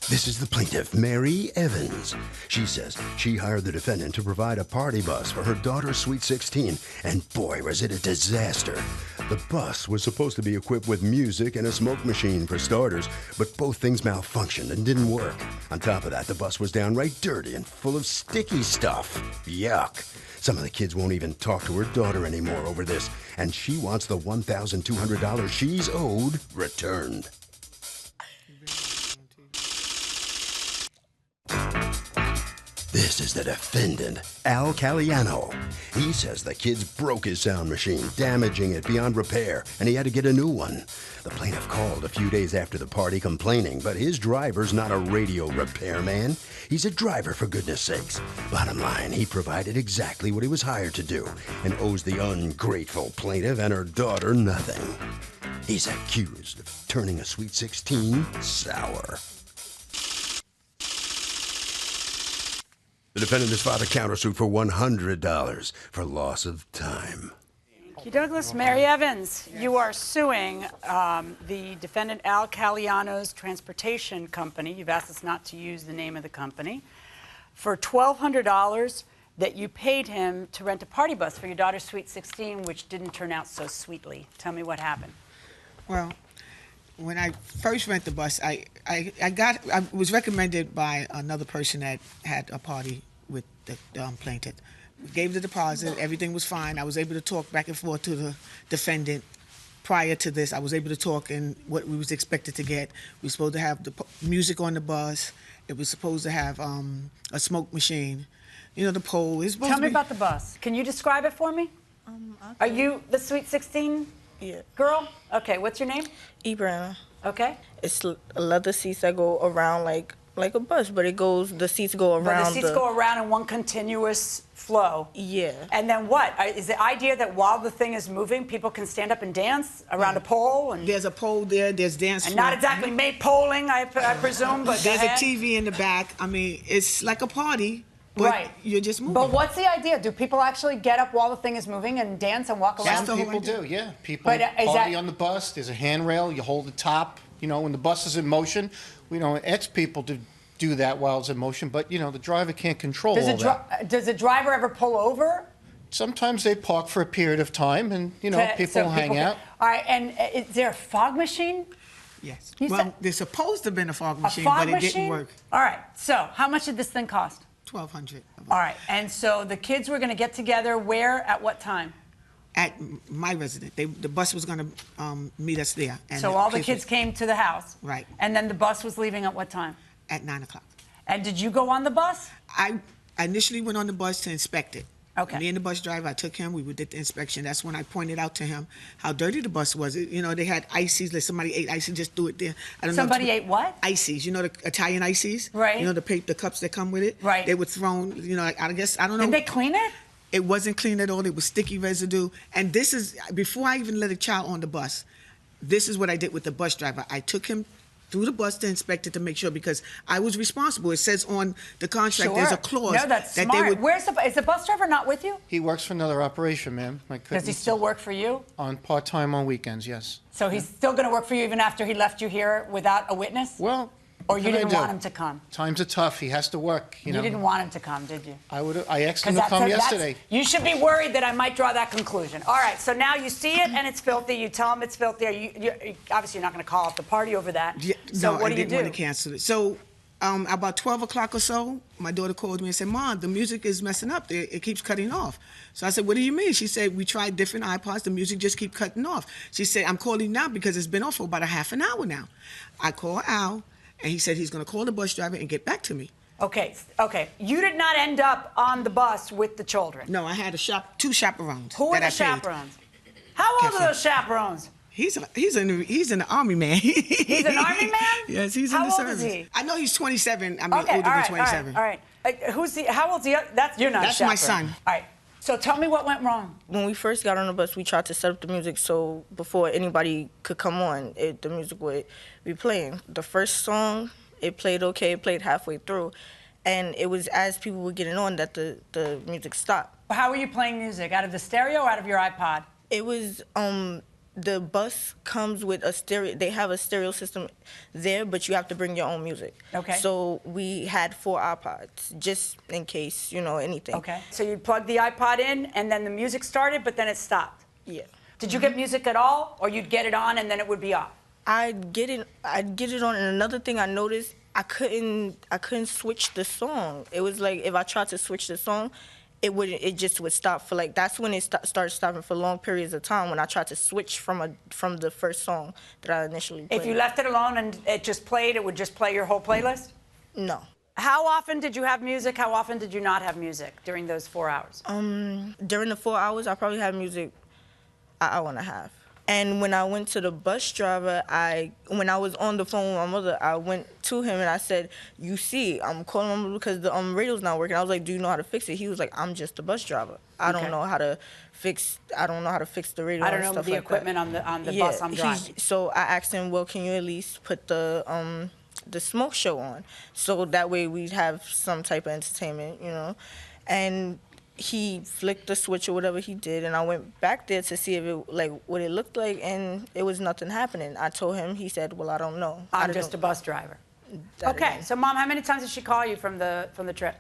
This is the plaintiff, Mary Evans. She says she hired the defendant to provide a party bus for her daughter's Sweet 16, and boy, was it a disaster. The bus was supposed to be equipped with music and a smoke machine for starters, but both things malfunctioned and didn't work. On top of that, the bus was downright dirty and full of sticky stuff. Yuck. Some of the kids won't even talk to her daughter anymore over this, and she wants the $1,200 she's owed returned. This is the defendant, Al Caliano. He says the kids broke his sound machine, damaging it beyond repair, and he had to get a new one. The plaintiff called a few days after the party complaining, but his driver's not a radio repairman. He's a driver, for goodness sakes. Bottom line, he provided exactly what he was hired to do and owes the ungrateful plaintiff and her daughter nothing. He's accused of turning a Sweet 16 sour. The defendant is filed a countersuit for $100 for loss of time. Thank you, Douglas. Mary Evans, you are suing the defendant Al Caliano's transportation company. You've asked us not to use the name of the company for $1,200 that you paid him to rent a party bus for your daughter's Sweet 16, which didn't turn out so sweetly. Tell me what happened. Well, when I first rented the bus, I was recommended by another person that had a party with the plaintiff. We gave the deposit, everything was fine. I was able to talk back and forth to the defendant. Prior to this, I was able to talk in what we was expected to get. We were supposed to have the music on the bus. It was supposed to have a smoke machine. You know, the pole. Tell me about the bus. Can you describe it for me? Okay. Are you the Sweet 16 girl? Okay, what's your name? Ibrahim. Okay. It's leather seats that go around like a bus, but the seats go around. But the seats go around in one continuous flow. Yeah. And then what? Is the idea that while the thing is moving, people can stand up and dance around a pole? And there's a pole there, there's dance and not exactly polling, I presume, but there's a TV in the back. I mean, it's like a party. But right. You're just moving. But what's the idea? Do people actually get up while the thing is moving and dance and walk around? Some people do, yeah. People party on the bus. There's a handrail. You hold the top. You know, when the bus is in motion, we know people do that while it's in motion. But, you know, the driver can't control all that. Does the driver ever pull over? Sometimes they park for a period of time and, you know, people hang out. All right, and is there a fog machine? Yes. Well, there's supposed to have been a fog machine, but it didn't work. All right, so how much did this thing cost? $1,200. All right, and so the kids were going to get together where, at what time? At my residence. The bus was going to meet us there. And so all the kids came to the house? Right. And then the bus was leaving at what time? At 9 o'clock. And did you go on the bus? I initially went on the bus to inspect it. Okay. Me and the bus driver, I took him, we did the inspection. That's when I pointed out to him how dirty the bus was. You know, they had ices, like somebody ate ices, just threw it there. I don't somebody ate what? Ices, you know, the Italian ices? Right. You know, the cups that come with it? Right. They were thrown, you know, I guess, I don't know. Did they clean it? It wasn't clean at all. It was sticky residue. And this is, before I even let a child on the bus, this is what I did with the bus driver. I took him through the bus to inspect it to make sure, because I was responsible. It says on the contract, there's a clause. No, that's that smart. They would, is the bus driver not with you? He works for another operation, ma'am. Does he still work for you? On part-time on weekends, yes. So he's still going to work for you even after he left you here without a witness? Well, or you didn't want him to come? Times are tough. He has to work. You know? Didn't want him to come, did you? I asked him to come yesterday. You should be worried that I might draw that conclusion. All right, so now you see it and it's filthy. You tell him it's filthy. Obviously, you're not going to call off the party over that. Yeah, so no, what I didn't want to cancel it. So about 12 o'clock or so, my daughter called me and said, Mom, the music is messing up. It keeps cutting off. So I said, what do you mean? She said, we tried different iPods. The music just keeps cutting off. She said, I'm calling now because it's been off for about a half an hour now. I called Al. And he said he's going to call the bus driver and get back to me. Okay. You did not end up on the bus with the children. No, I had two chaperones. Who are the chaperones? How old are those chaperones? He's an army man. He's an army man? Yes, he's in the service. How old is he? I know he's 27. I mean, older than 27. All right. How old's he? You're not That's chaperone. my son. All right. So tell me what went wrong. When we first got on the bus, we tried to set up the music so before anybody could come on, the music would be playing. The first song, it played okay, it played halfway through, and it was as people were getting on that the music stopped. How were you playing music? Out of the stereo or out of your iPod? It was the bus comes with a stereo. They have a stereo system there, but you have to bring your own music. Okay. So we had 4 iPods, just in case, you know, anything. Okay. So you'd plug the iPod in, and then the music started, but then it stopped. Yeah. Did you get music at all, or you'd get it on and then it would be off? I'd get it on, and another thing I noticed, I couldn't switch the song. It was like if I tried to switch the song, it just would stop for like, that's when it started stopping for long periods of time, when I tried to switch from the first song that I initially played. If you left it alone and it just played, it would just play your whole playlist? No. How often did you have music? How often did you not have music during those 4 hours? During the 4 hours, I probably had music an hour and a half. And when I went to the bus driver, when I was on the phone with my mother, I went to him and I said, "You see, I'm calling my mother because the radio's not working." I was like, "Do you know how to fix it?" He was like, "I'm just a bus driver. I don't know how to fix the radio." I don't and know stuff the like equipment that. on the bus I'm driving. So I asked him, "Well, can you at least put the smoke show on, so that way we'd have some type of entertainment, you know?" And he flicked the switch or whatever he did, and I went back there to see if it, like, what it looked like, and it was nothing happening. I told him, he said, "Well, I don't know. I'm just a bus driver." Okay, so Mom, how many times did she call you from the trip?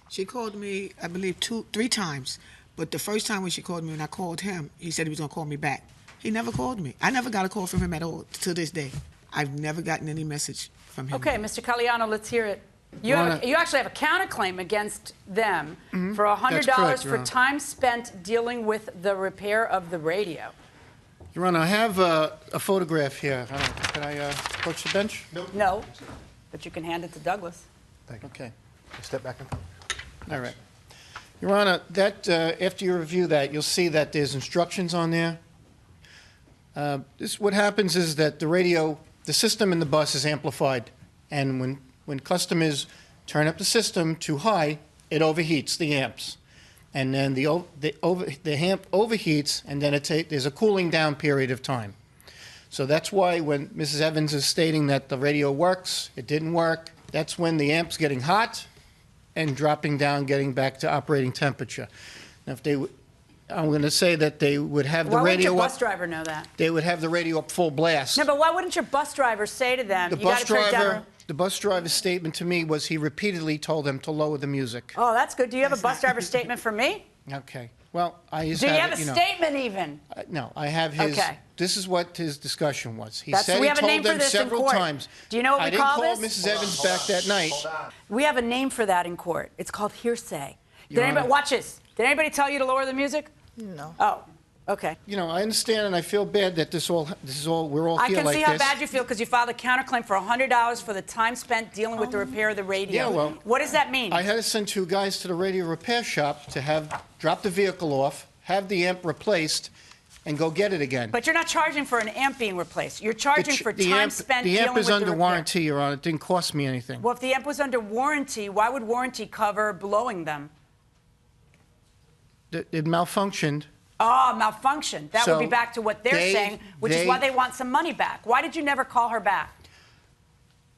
She called me, I believe, 3 times. But the first time when she called me, when I called him, he said he was going to call me back. He never called me. I never got a call from him at all to this day. I've never gotten any message from him. Okay, Mr. Caliano, let's hear it. You actually have a counterclaim against them for $100 for time spent dealing with the repair of the radio. Your Honor, I have a photograph here. Can I approach the bench? No, but you can hand it to Douglas. Thank you. Okay. Step back. All right. Your Honor, that after you review that, you'll see that there's instructions on there. What happens is that the system in the bus is amplified, and when customers turn up the system too high, it overheats the amps. And then the amp overheats, and then there's a cooling down period of time. So that's why when Mrs. Evans is stating that the radio works, it didn't work, that's when the amp's getting hot and dropping down, getting back to operating temperature. Now, I'm going to say that they would have the radio up. Why wouldn't your bus driver know that? They would have the radio up full blast. No, but why wouldn't your bus driver say to them, The bus driver's statement to me was he repeatedly told them to lower the music. Oh, that's good. Do you have a bus driver statement for me? Okay. Well, I just Do you have a statement even? No, I have his. Okay. This is what his discussion was. He We said he have a name told for them this in several court. times. Do you know what we call this? I didn't call Mrs. Evans back that night. We have a name for that in court. It's called hearsay. Your Honor. Watch this. Did anybody tell you to lower the music? No. Oh, okay. You know, I understand and I feel bad that we're all I feel can like see this. how bad you feel because you filed a counterclaim for $100 for the time spent dealing with the repair of the radio. Yeah, well, what does that mean? I had to send 2 guys to the radio repair shop to drop the vehicle off, have the amp replaced, and go get it again. But you're not charging for an amp being replaced. You're charging for time spent dealing with the repair. The amp is under warranty, Your Honor. It didn't cost me anything. Well, if the amp was under warranty, why would warranty cover blowing them? It malfunctioned. Oh, malfunctioned. That would be So back to what they're saying, which is why they want some money back. Why did you never call her back?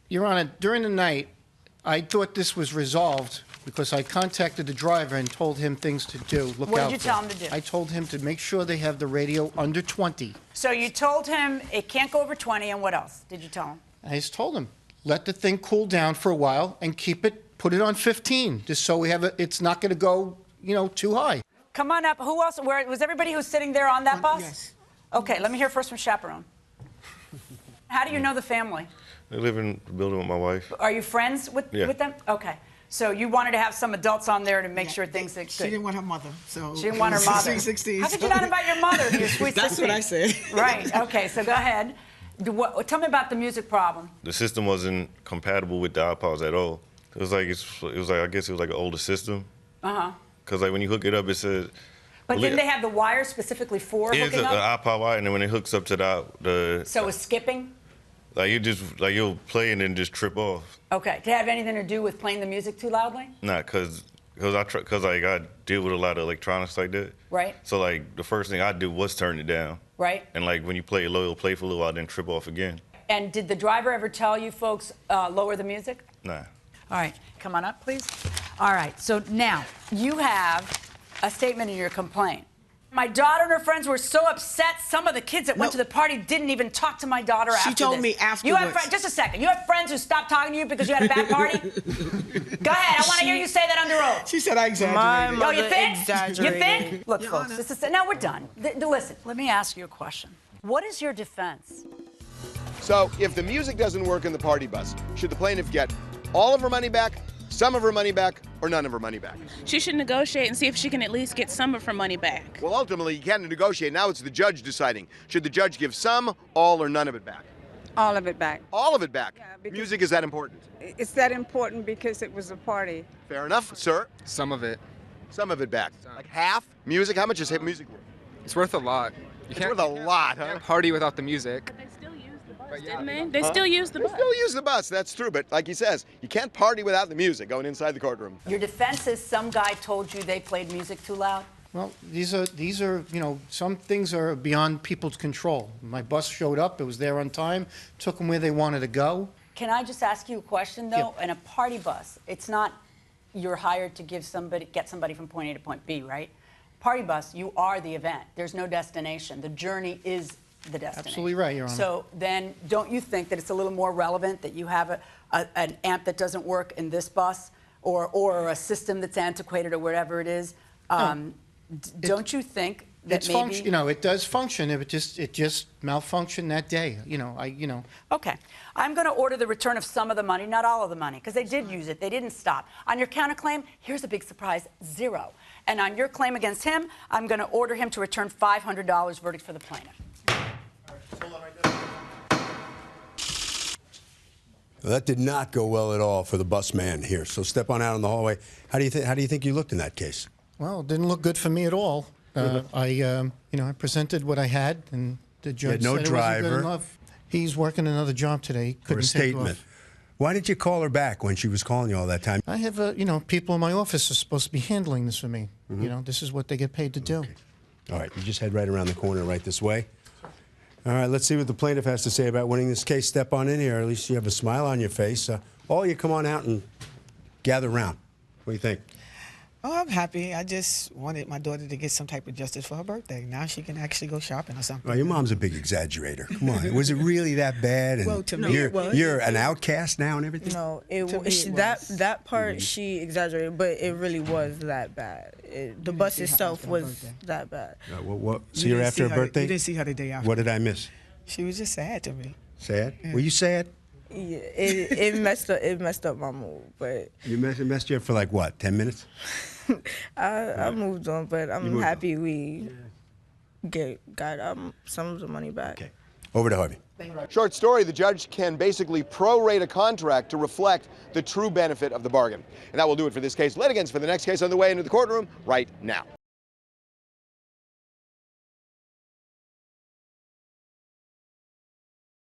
Your Honor, during the night, I thought this was resolved because I contacted the driver and told him things to do. Look out. What did you tell him to do? I told him to make sure they have the radio under 20. So you told him it can't go over 20, and what else did you tell him? I just told him, let the thing cool down for a while and put it on 15, just so it's not going to go, too high. Come on up. Who else? Was everybody who's sitting there on that bus? Yes. Okay, let me hear first from Chaperone. How do you know the family? I live in the building with my wife. Are you friends with them? Okay. So you wanted to have some adults on there to make sure things look good. She didn't want her mother, so... She didn't want her mother. 16, How could you not invite your mother, your sweet 16? That's what I said. Right, okay, so go ahead. Tell me about the music problem. The system wasn't compatible with the iPods at all. It was like I guess it was like an older system. Uh-huh. Because like when you hook it up, it says. But didn't they have the wire specifically for it's hooking up? It's an iPod wire, and then when it hooks up to the. So it's skipping. Like you'll play and then just trip off. Okay. Did it have anything to do with playing the music too loudly? Nah, cause I deal with a lot of electronics like that. Right. So like the first thing I do was turn it down. Right. And like when you play it low, it'll play for a little while, then trip off again. And did the driver ever tell you folks lower the music? Nah. All right, come on up, please. All right, so now you have a statement in your complaint. My daughter and her friends were so upset. Some of the kids that went to the party didn't even talk to my daughter after this. She told me afterwards. You have friends, just a second. You have friends who stopped talking to you because you had a bad party? Go ahead. I want to hear you say that under oath. She said I exaggerated. My Oh, mother you think? exaggerated. You think? Look, Your folks, Honor. this is now we're done. Listen, let me ask you a question. What is your defense? So, if the music doesn't work in the party bus, should the plaintiff get all of her money back, some of her money back, or none of her money back? She should negotiate and see if she can at least get some of her money back. Well, ultimately, you can't negotiate. Now it's the judge deciding. Should the judge give some, all, or none of it back? All of it back. All of it back. Yeah, because- Music is that important. It's that important because it was a party. Fair enough, sir. Some of it. Some of it back. Like half? Music? How much is music worth? It's worth a lot. It's worth a lot, huh? Party without the music. They still use the bus, didn't they? They still use the They bus. still use the bus, that's true. But like he says, you can't party without the music going inside the courtroom. Your defense is some guy told you they played music too loud? Well, these are, you know, some things are beyond people's control. My bus showed up, it was there on time, took them where they wanted to go. Can I just ask you a question, though? In a party bus, it's not you're hired to get somebody from point A to point B, right? Party bus, you are the event. There's no destination. The journey is the destination. Absolutely right, Your Honor. So then don't you think that it's a little more relevant that you have an amp that doesn't work in this bus or a system that's antiquated or whatever it is? Don't you think that maybe... You know, it does function. It just malfunctioned that day. You know, Okay. I'm going to order the return of some of the money, not all of the money, because they did use it. They didn't stop. On your counterclaim, here's a big surprise, 0. And on your claim against him, I'm going to order him to return $500 verdict for the plaintiff. Well, that did not go well at all for the bus man here. So step on out in the hallway. How do you think you looked in that case? well, it didn't look good for me at all. I presented what I had, and the judge no said it wasn't driver. good enough. He's working another job today. He Or couldn't a take statement? off. Why didn't you call her back when she was calling you all that time? I have, people in my office are supposed to be handling this for me. You know, this is what they get paid to do. All right, you just head right around the corner, right this way. All right, let's see what the plaintiff has to say about winning this case. Step on in here. At least you have a smile on your face. All you come on out and gather around. What do you think? Oh, I'm happy. I just wanted my daughter to get some type of justice for her birthday. Now she can actually go shopping or something. Well, your mom's a big exaggerator. Come on. Was it really that bad? And Well, to me it was. You're an outcast now and everything? No, To me it was. that part she exaggerated, but it really was that bad. The bus see her itself after her was birthday. that bad. What? You See her didn't after her see birthday? You didn't see her the day after. What did I miss? She was just sad to me. Sad? Were you sad? Yeah, it messed up my mood, but You messed you up for like what, 10 minutes? I moved on. But I'm moved happy we got some of the money back. Okay. Over to Harvey. Short story, the judge can basically prorate a contract to reflect the true benefit of the bargain. And that will do it for this case. Litigants for the next case on the way into the courtroom right now.